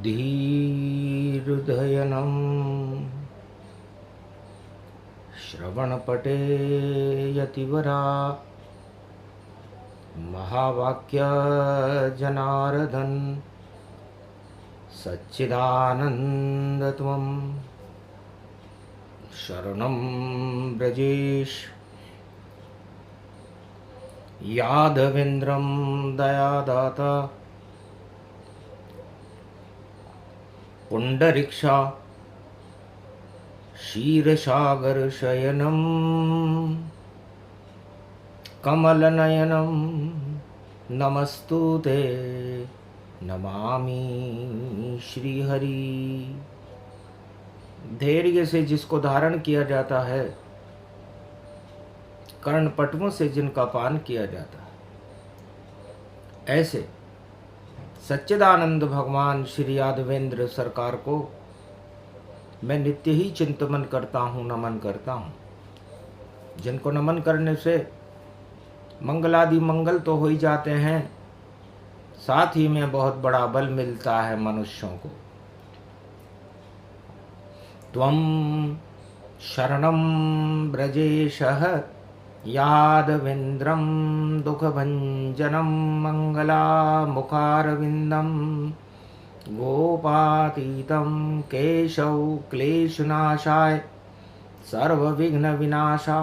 धीर्धयनं श्रवणपटे यतिवरा महावाक्य जनार्दन सच्चिदानन्दत्वं शरणं ब्रजेश यादवेन्द्रं दयादाता पुंडरीक्षा क्षीरसागरशयनं कमलनयनं नमस्तुते नमामि श्रीहरि। धैर्य से जिसको धारण किया जाता है, कर्णपटुओं से जिनका पान किया जाता है, ऐसे सच्चिदानंद भगवान श्री यादवेंद्र सरकार को मैं नित्य ही चिंतन करता हूँ, नमन करता हूँ। जिनको नमन करने से मंगलादि मंगल तो हो ही जाते हैं, साथ ही में बहुत बड़ा बल मिलता है मनुष्यों को। त्वं शरणं ब्रजेशः यादवेन्द्रं दुःखभञ्जनं मङ्गलामुखारविन्दं गोपातीतं केशव क्लेशनाशाय सर्वविघ्नविनाशा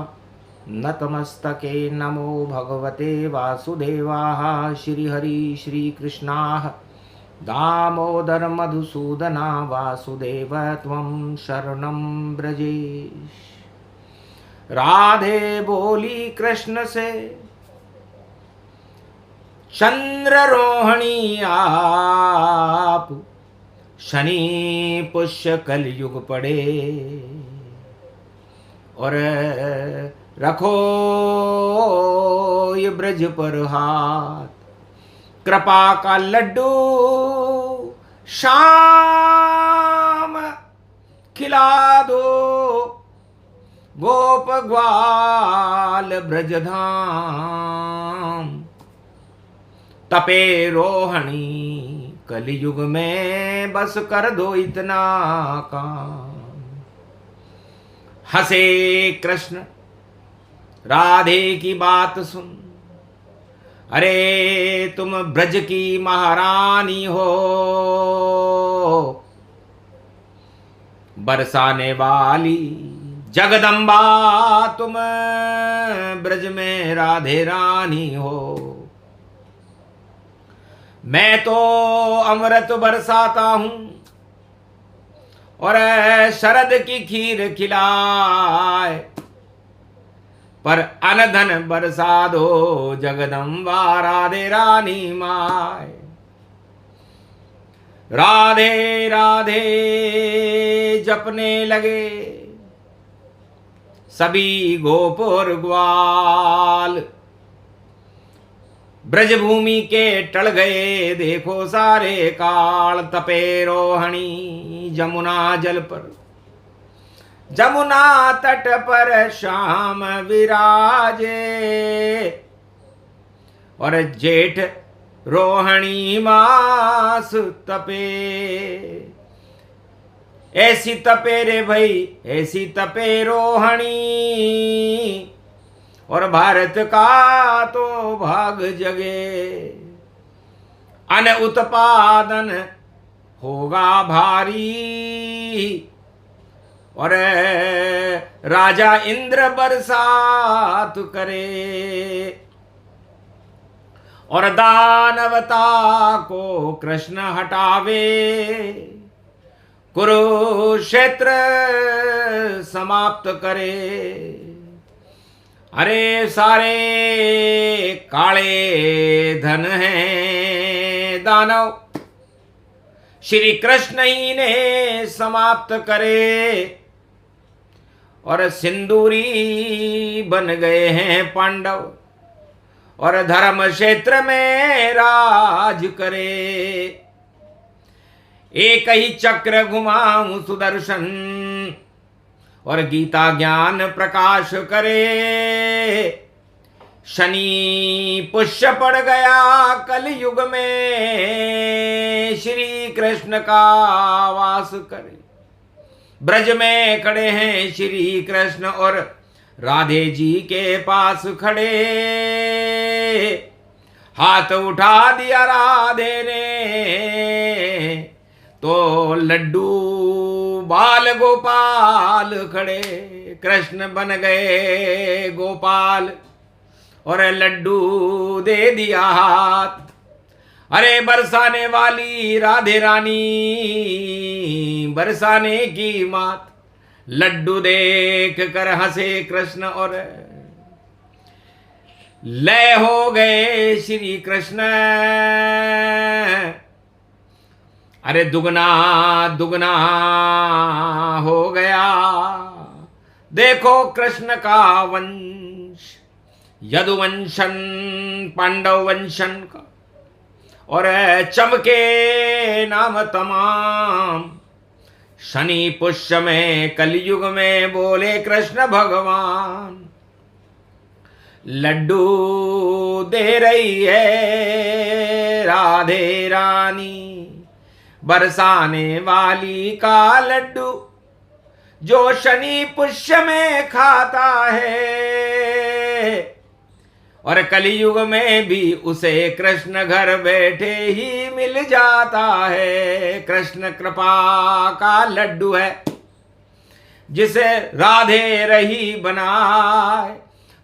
नतमस्तके नमो भगवते वासुदेवाः। श्रीहरि श्रीकृष्णाः दामोदर मधुसूदना वासुदेव त्वं शरणं ब्रजेश। राधे बोली कृष्ण से चंद्र रोहिणी आप, शनि पुष्य कलयुग पड़े और रखो ये ब्रज पर हाथ। कृपा का लड्डू शाम खिला दो, गोप ग्वाल ब्रजधाम तपे रोहिणी। कलयुग में बस कर दो इतना काम। हंसे कृष्ण राधे की बात सुन, अरे तुम ब्रज की महारानी हो। बरसाने वाली जगदम्बा तुम ब्रज में राधे रानी हो। मैं तो अमृत बरसाता हूँ और शरद की खीर खिलाए, पर अनधन बरसा दो जगदम्बा राधे रानी माय। राधे राधे जपने लगे सभी गोप और ग्वाल। ब्रजभूमि के टल गए देखो सारे काल। तपे रोहिणी जमुना जल पर, जमुना तट पर श्याम विराजे और जेठ रोहिणी मास तपे। ऐसी तपे रे भाई ऐसी तपे रोहिणी, और भारत का तो भाग जगे। अन उत्पादन होगा भारी और राजा इंद्र बरसात करे, और दानवता को कृष्ण हटावे। कुरुक्षेत्र समाप्त करे। अरे सारे काले धन हैं दानव, श्री कृष्ण ही ने समाप्त करे। और सिंदूरी बन गए हैं पांडव, और धर्म क्षेत्र में राज करे। एक ही चक्र घुमाऊं सुदर्शन, और गीता ज्ञान प्रकाश करे। शनि पुष्य पड़ गया कल युग में, श्री कृष्ण का वास करे। ब्रज में खड़े हैं श्री कृष्ण और राधे जी के पास खड़े, हाथ उठा दिया राधे ने, तो लड्डू बाल गोपाल खड़े। कृष्ण बन गए गोपाल और लड्डू दे दिया हाथ। अरे बरसाने वाली राधे रानी, बरसाने की मात, लड्डू देख कर हंसे कृष्ण और लय हो गए श्री कृष्ण। अरे दुगना दुगना हो गया देखो कृष्ण का वंश, यदुवंशन पांडव वंशन का, और चमके नाम तमाम। शनि पुष्य में कलयुग में बोले कृष्ण भगवान, लड्डू दे रही है राधे रानी, बरसाने वाली का लड्डू जो शनि पुष्य में खाता है। और कलयुग में भी उसे कृष्ण घर बैठे ही मिल जाता है। कृष्ण कृपा का लड्डू है जिसे राधे रही बनाए,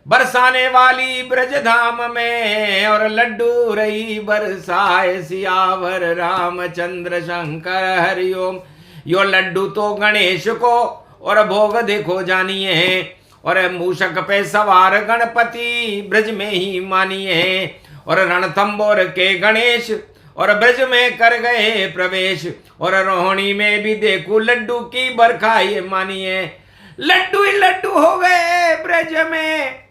बरसाने वाली ब्रज धाम में, और लड्डू रही बरसाए सियावर रामचंद्र शंकर हरिओम। यो लड्डू तो गणेश को और भोग देखो जानिए, और मूषक पे सवार गणपति ब्रज में ही मानिए, और रणथंबोर के गणेश और ब्रज में कर गए प्रवेश, और रोहिणी में भी देखो लड्डू की बरखा ये मानिए। लड्डू ही लड्डू हो गए ब्रज में,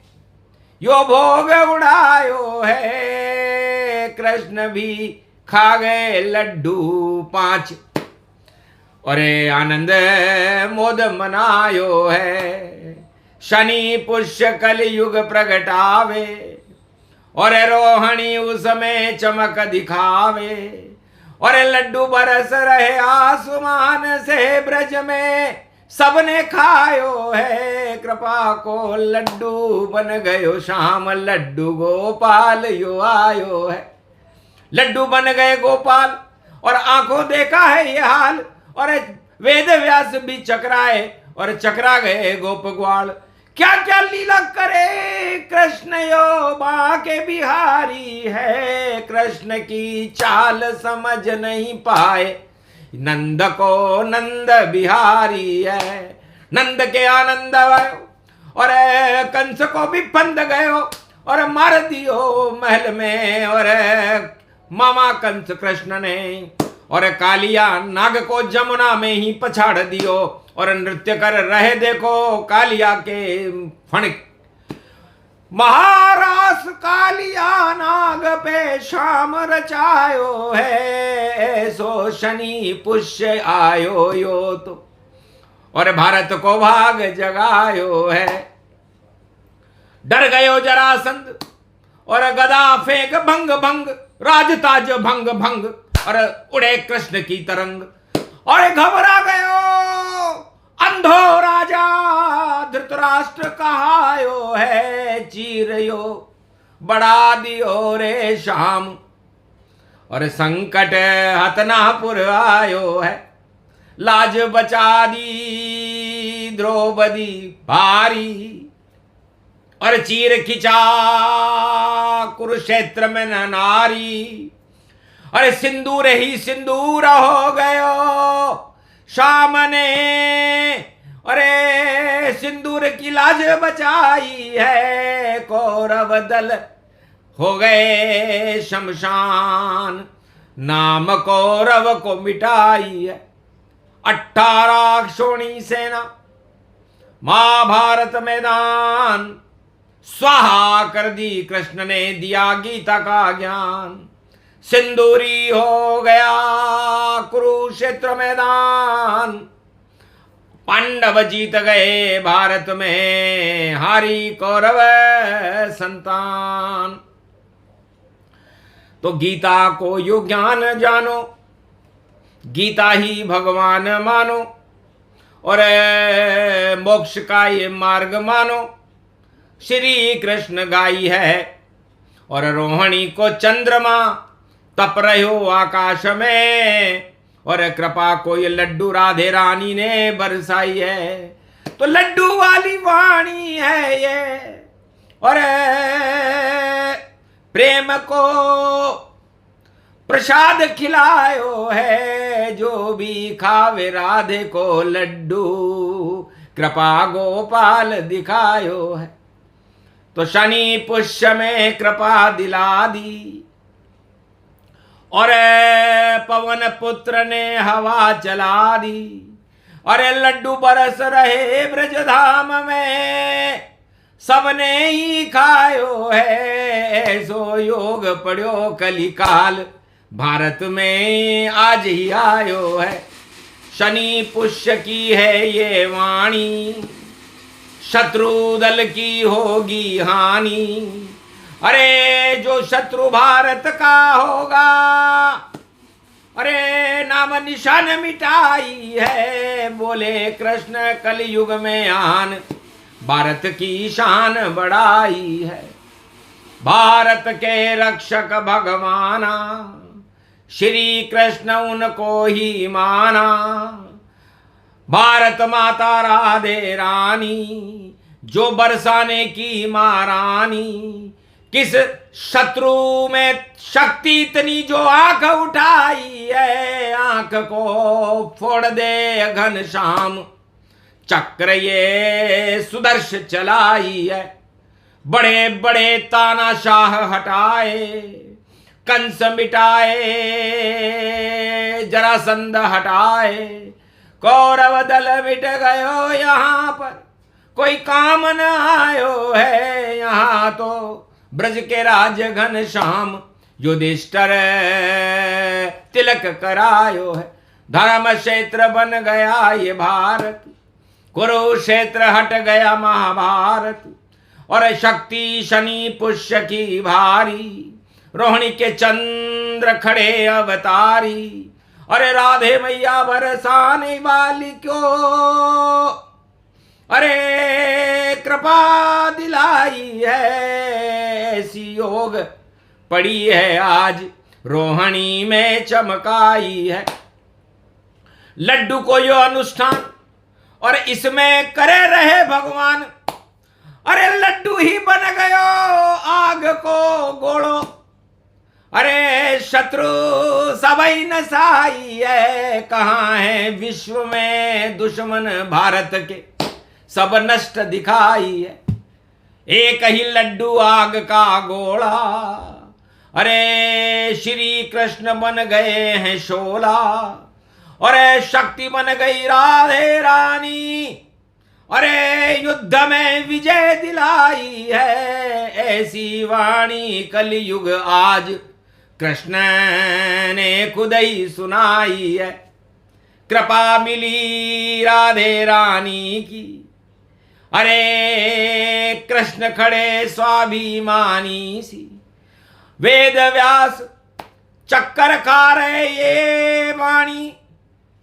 यो भोग उड़ायो है, कृष्ण भी खा गए लड्डू 5, और आनंद मोद मनायो है। शनि पुष्य कल युग प्रगटावे, और रोहिणी उसमें चमक दिखावे, और लड्डू बरस रहे आसमान से ब्रज में, सबने खायो है कृपा को लड्डू बन गयो श्याम, लड्डू गोपाल यो आयो है। लड्डू बन गए गोपाल और आंखों देखा है ये हाल, और वेद व्यास भी चकराए और चकरा गए गोप ग्वाल। क्या क्या लीला करे कृष्ण यो बाके बिहारी है, कृष्ण की चाल समझ नहीं पाए, नंद को नंद बिहारी है। नंद के आनंद भयो और कंस को भी फंद गयो, और मार दियो महल में, और मामा कंस कृष्ण ने, और कालिया नाग को जमुना में ही पछाड़ दियो, और नृत्य कर रहे देखो कालिया के फणिक। महारास कालिया नाग पे शाम रचायो है, सो शनि पुष्य आयो यो तो, और भारत को भाग जगायो है। डर गयो जरासंध और गदा फेंक भंग भंग, राजताज भंग भंग, और उड़े कृष्ण की तरंग, और घबरा गयो अंधो राजा धृतराष्ट्र कहायो है, चीरयो बढ़ा दियो रे शाम, और संकट हतनापुर आयो है, लाज बचा दी द्रौपदी भारी, और चीर खिंचा कुरुक्षेत्र में न नारी, अरे सिंदूर ही सिंदूर हो गयो शाम ने, अरे सिंदूर की लाज बचाई है, कौरव दल हो गए शमशान, नाम कौरव को मिटाई है। 18 क्षोणी सेना महाभारत मैदान, स्वाहा कर दी कृष्ण ने दिया गीता का ज्ञान, सिंदूरी हो गया कुरुक्षेत्र मैदान, पांडव जीत गए भारत में, हारी कौरव संतान। तो गीता को यो ज्ञान जानो, गीता ही भगवान मानो, और मोक्ष का ये मार्ग मानो। श्री कृष्ण गाई है, और रोहिणी को चंद्रमा तप रहो आकाश में, और कृपा को ये लड्डू राधे रानी ने बरसाई है। तो लड्डू वाली वाणी है ये, और प्रेम को प्रसाद खिलायो है, जो भी खावे राधे को लड्डू, कृपा गोपाल दिखायो है। तो शनि पुष्य में कृपा दिला दी, और पवन पुत्र ने हवा चला दी। अरे लड्डू बरस रहे ब्रजधाम में, सबने ही खायो है। ऐसो योग पड़ो कलिकाल, भारत में आज ही आयो है। शनि पुष्य की है ये वाणी, शत्रु दल की होगी हानि। अरे जो शत्रु भारत का होगा, अरे नाम निशान मिटाई है। बोले कृष्ण कलयुग में आन, भारत की शान बढ़ाई है। भारत के रक्षक भगवाना, श्री कृष्ण उनको ही माना। भारत माता राधे रानी, जो बरसाने की महारानी। किस शत्रु में शक्ति इतनी, जो आंख उठाई है। आंख को फोड़ दे घनश्याम, चक्र ये सुदर्श चलाई है। बड़े बड़े तानाशाह हटाए, कंस मिटाए, जरासंध हटाए। कौरव दल मिट गयो यहाँ पर, कोई काम न आयो है। यहाँ तो ब्रज के राज घनश्याम, युधिष्ठिर तिलक करायो है। धर्म क्षेत्र बन गया ये भारत, कुरुक्षेत्र हट गया महाभारत। और शक्ति शनि पुष्य की भारी, रोहिणी के चंद्र खड़े अवतारी। अरे राधे मैया बरसाने वाली क्यों, अरे कृपा दिलाई है। ऐसी योग पड़ी है आज, रोहिणी में चमकाई है। लड्डू को यो अनुष्ठान, और इसमें करे रहे भगवान। अरे लड्डू ही बन गयो आग को गोड़ो, अरे शत्रु सबई नसाई है। कहाँ है विश्व में दुश्मन भारत के, सब नष्ट दिखाई है। एक ही लड्डू आग का गोला, अरे श्री कृष्ण बन गए हैं शोला। और शक्ति बन गई राधे रानी, अरे युद्ध में विजय दिलाई है। ऐसी वाणी कलयुग आज कृष्ण ने खुद ही सुनाई है। कृपा मिली राधे रानी की, अरे कृष्ण खड़े स्वाभिमानी सी। वेद व्यास चक्कर खा रहे ये वाणी,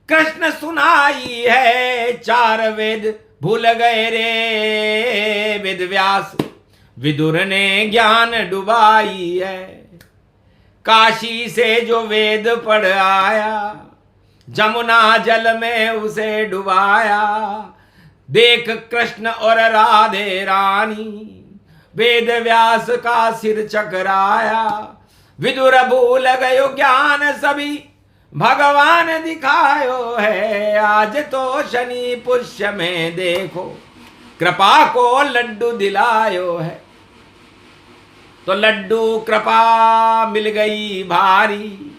कृष्ण सुनाई है। चार वेद भूल गए रे वेद व्यास, विदुर ने ज्ञान डुबाई है। काशी से जो वेद पढ़ आया, जमुना जल में उसे डुबाया। देख कृष्ण और राधे रानी, वेद व्यास का सिर चकराया। विदुर भूल गयो ज्ञान सभी, भगवान दिखायो है। आज तो शनि पुष्य में देखो, कृपा को लड्डू दिलायो है। तो लड्डू कृपा मिल गई भारी,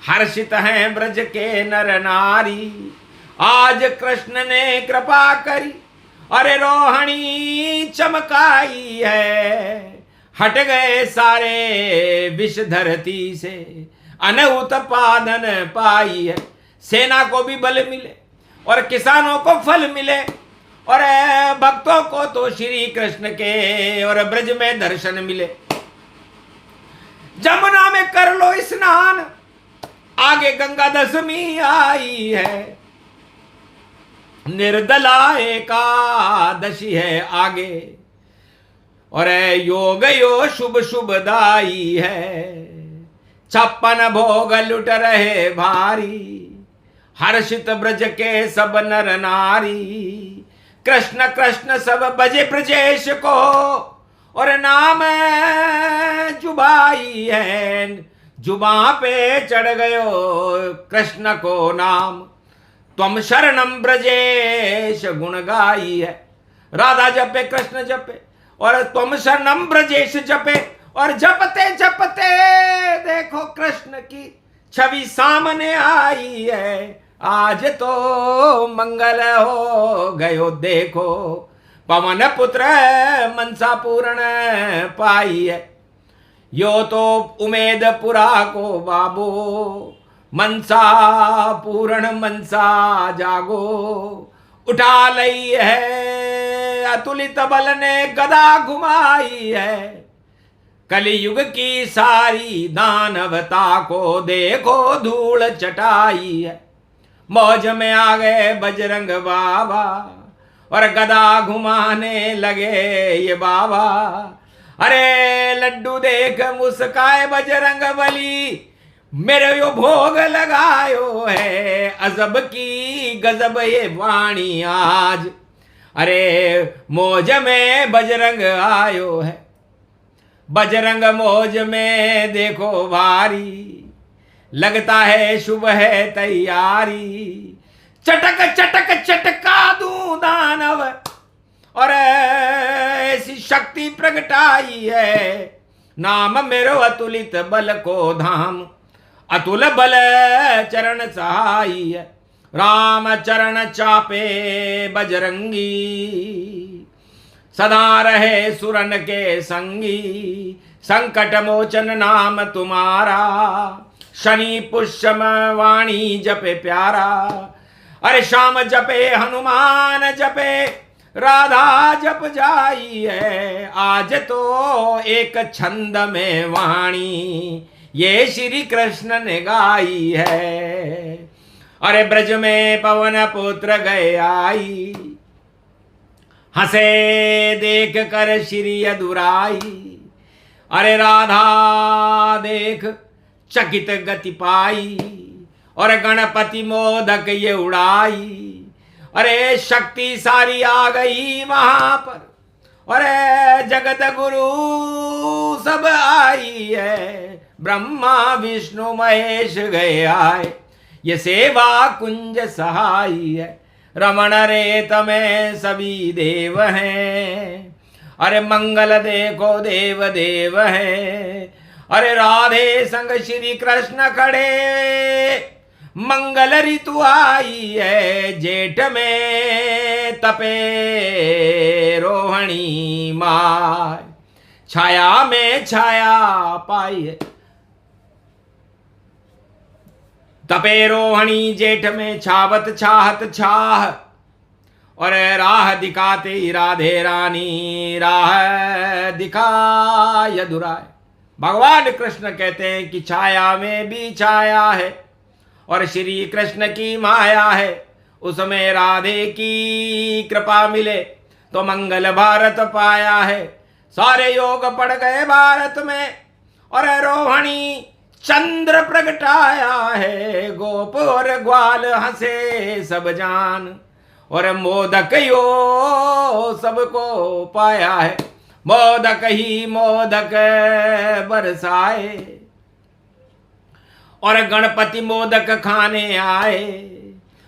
हर्षित हैं ब्रज के नर नारी। आज कृष्ण ने कृपा करी, अरे रोहिणी चमकाई है। हट गए सारे विष धरती से, अनहुत पादन पाई है। सेना को भी बल मिले, और किसानों को फल मिले, और भक्तों को तो श्री कृष्ण के और ब्रज में दर्शन मिले। जमुना में कर लो स्नान, आगे गंगा दशमी आई है, निर्दला एकादशी है आगे, और योग यो शुभ शुभदाई है। 56 भोग लुट रहे भारी, हर्षित ब्रज के सब नर नारी। कृष्ण कृष्ण सब बजे ब्रजेश को, और नाम जुबाई है, जुबा पे चढ़ गयो कृष्ण को नाम। त्वम शरणम ब्रजेश गुण गाई है, राधा जपे कृष्ण जपे, और त्वम शरणम ब्रजेश जपे, और जपते जपते देखो कृष्ण की छवि सामने आई है। आज तो मंगल हो गयो देखो, पवन पुत्र मनसा पूर्ण पाई है। यो तो उमेद पुरा को बाबो, मनसा पूर्ण मनसा जागो। उठा लई है अतुलित बल ने गदा घुमाई है, कलयुग की सारी दानवता को देखो धूल चटाई है। मौज में आ गए बजरंग बाबा, और गदा घुमाने लगे ये बाबा। अरे लड्डू देख मुस्काए बजरंग बली, मेरे यो भोग लगायो है, अजब की गजब ये वाणी आज। अरे मौज में बजरंग आयो है, बजरंग मौज में देखो भारी, लगता है शुभ है तैयारी। चटक चटक चटका दूं दानव, और ऐसी शक्ति प्रगटाई है। नाम मेरो अतुलित बल को धाम, अतुल बल चरण सहाई है। राम चरण चापे बजरंगी, सदा रहे सुरन के संगी। संकट मोचन नाम तुम्हारा, शनि पुष्यम वाणी जपे प्यारा। अरे श्याम जपे हनुमान जपे, राधा जप जाई है। आज तो एक छंद में वाणी ये श्री कृष्ण ने गाई है। अरे ब्रज में पवन पुत्र गए आई, हंसे देख कर श्री अदुराई। अरे राधा देख चकित गति पाई, और गणपति मोदक ये उड़ाई। अरे शक्ति सारी आ गई वहां पर, और जगत गुरु सब आई है। ब्रह्मा विष्णु महेश गए आए, ये सेवा कुंज सहाई है। रमण रेत में सभी देव हैं, अरे मंगल देखो देव देव है। अरे राधे संग श्री कृष्ण खड़े, मंगल ऋतु आई है। जेठ में तपे रोहिणी माय, छाया में छाया पाई है। तपे रोहिणी जेठ में छावत छाहत छाह, और राह दिखाते राधे रानी राह दिखाय दुराय। भगवान कृष्ण कहते हैं कि छाया में भी छाया है, और श्री कृष्ण की माया है। उसमें राधे की कृपा मिले तो मंगल भारत पाया है। सारे योग पड़ गए भारत में, और रोहिणी चंद्र प्रगटाया है। गोप और ग्वाल हंसे सब जान, और मोदक यो सबको पाया है। मोदक ही मोदक बरसाए, और गणपति मोदक खाने आए।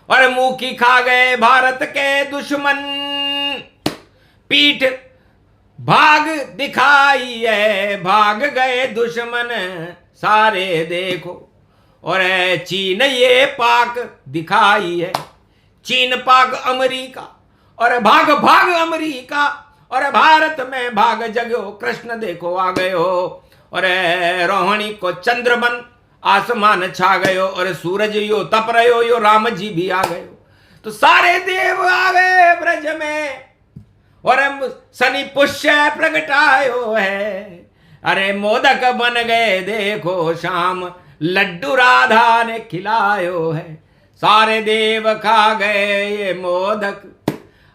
और मुंह की खा गए भारत के दुश्मन, पीठ भाग दिखाई है। भाग गए दुश्मन सारे देखो, और चीन ये पाक दिखाई है। चीन पाक अमेरिका, और भाग भाग अमेरिका, और भारत में भाग जगो। कृष्ण देखो आ गयो, और रोहिणी को चंद्रमन आसमान छा गयो। और सूरज यो तप रहो यो, राम जी भी आ गयो। तो सारे देव आ गए ब्रज में और शनि पुष्य प्रगटायो है। अरे मोदक बन गए देखो शाम, लड्डू राधा ने खिलायो है। सारे देव खा गए ये मोदक,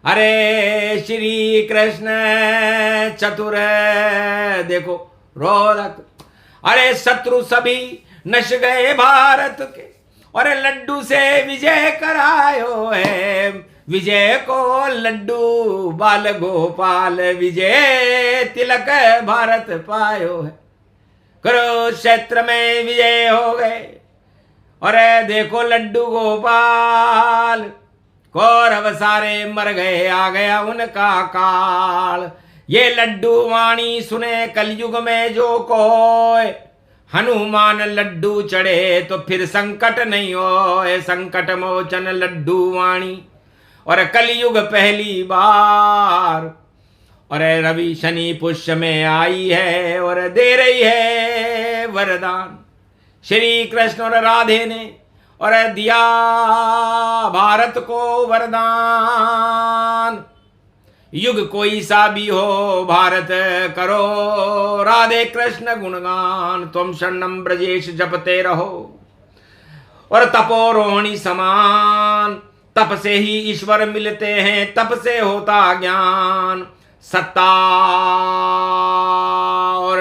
अरे श्री कृष्ण चतुर देखो रोदक। अरे शत्रु सभी नश गए भारत के, और लड्डू से विजय करायो है। विजय को लड्डू बाल गोपाल, विजय तिलक भारत पायो है। कुरुक्षेत्र में विजय हो गए, और देखो लड्डू गोपाल, कौरव सारे मर गए, आ गया उनका काल। ये लड्डू वाणी सुने कलयुग में जो कोय, हनुमान लड्डू चढ़े तो फिर संकट नहीं हो। संकट मोचन लड्डू वाणी, और कलयुग पहली बार, और रवि शनि पुष्य में आई है और दे रही है वरदान। श्री कृष्ण और राधे ने और दिया भारत को वरदान। युग कोई सा भी हो भारत करो राधे कृष्ण गुणगान। तुम शरणम ब्रजेश जपते रहो, और तपोरोहिणी समान, तप से ही ईश्वर मिलते हैं, तप से होता ज्ञान। सत्ता और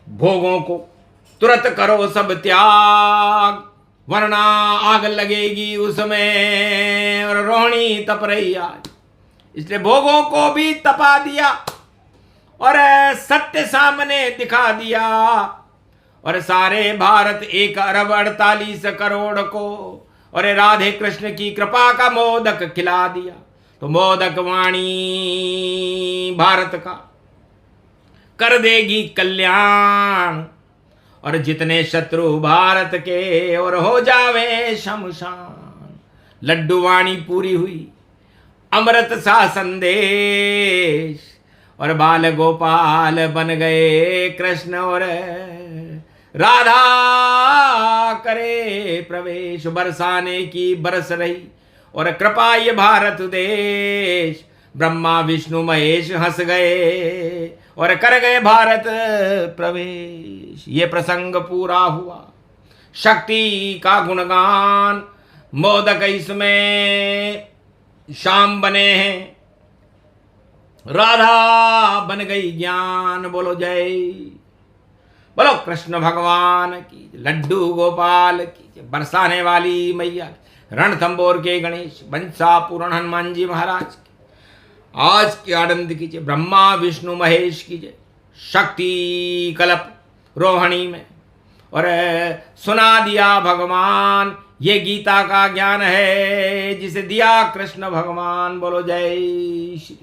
भोगों को तुरंत करो सब त्याग, वरना आग लगेगी उसमें, और रोहिणी तप रही आज। इसलिए भोगों को भी तपा दिया, और सत्य सामने दिखा दिया, और सारे भारत 1 अरब 48 करोड़ को, और राधे कृष्ण की कृपा का मोदक खिला दिया। तो मोदक वाणी भारत का कर देगी कल्याण, और जितने शत्रु भारत के और हो जावे शमशान। लड्डू वाणी पूरी हुई, अमृत सा संदेश, और बाल गोपाल बन गए कृष्ण, और राधा करे प्रवेश। बरसाने की बरस रही और कृपा ये भारत देश। ब्रह्मा विष्णु महेश हंस गए और कर गए भारत प्रवेश। ये प्रसंग पूरा हुआ, शक्ति का गुणगान। मोदक इसमें शाम बने हैं, राधा बन गई ज्ञान। बोलो जय, बोलो कृष्ण भगवान की, लड्डू गोपाल की, बरसाने वाली मैया, रणथंबोर के गणेश, बंसापुरण हनुमान जी महाराज की आज की आनंद कीजिए। ब्रह्मा विष्णु महेश कीजिए, शक्ति कल्प रोहिणी में, और सुना दिया भगवान। ये गीता का ज्ञान है जिसे दिया कृष्ण भगवान। बोलो जय श्री।